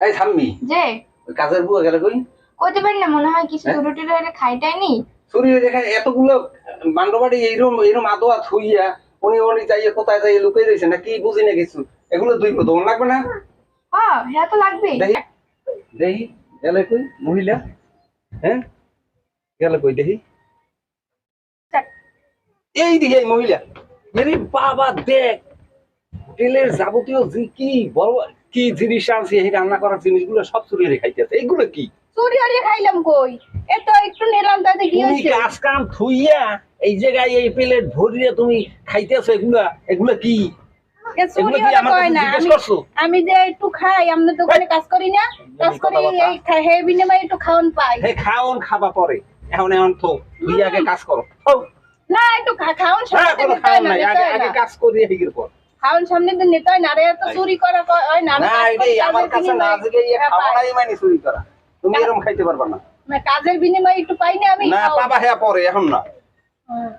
এই থামবি যে ওই কাজের বুয়া গেল কই কইতে পারি না মনে হয় কিছু রুটি রুটি খাইটাইনি চুরি দেখা এতগুলো মান্ডবাড়ি এইরকম আদোয়া থুইয়া উনি যাইয়ে কোথায় যাইয়ে লুকিয়ে রয়েছে না কি বুঝি না কিছু এগুলো দুই দোন লাগবে না হ্যাঁ হ্যাঁ তো লাগবে দেখি দেখি গেলে কই মহিলা হ্যাঁ গেলে কই দেখি এই দিকে এই মহিলা আরে বাবা দেখ তেলের যাবতীয় কি বড় কি জিনিস আছে এই রান্না করার জিনিসগুলো সব চুরিয়ে রেখাইতেছে এইগুলো কি চুরি হারিয়ে খাইলাম কই এত একটু নিলাম তাতে কি তুমি হয়েছে কাজ কাম থুইয়া এই জায়গায় এই প্লেট ভরিয়ে তুমি খাইতেছো এগুলা কি চুরি এগুলো কি হলে আমার কয় কাছে না জিজ্ঞেস করছো আমি যে একটু খাই আমরা দোকানে কাজ করি না কাজ করি এই হে বিনিময়ে একটু খাওন পাই হে খাওন খাবা পরে এখন তো তুই আগে কাজ করো হও। না একটু খাওন হ্যাঁ সামনে কোনো দিতে খাওন হয় না নাই নিতে আগে হয় আগে না কাজ করি হিগের পর খাওন সামনে দিন নিতে হয় না রে তো চুরি করা হয় না আমি না কাজ করি, এটাই আমার কাজের কাছে না বিনিময়ে আজকে এই হ্যাঁ, পাই। খাওয়াটাই মানে চুরি করা তুমি এরকম খাইতে পারবা না না কাজের বিনিময়ে একটু পাই না আমি না পাবা হ্যাঁ পরে এখন না হ্যাঁ।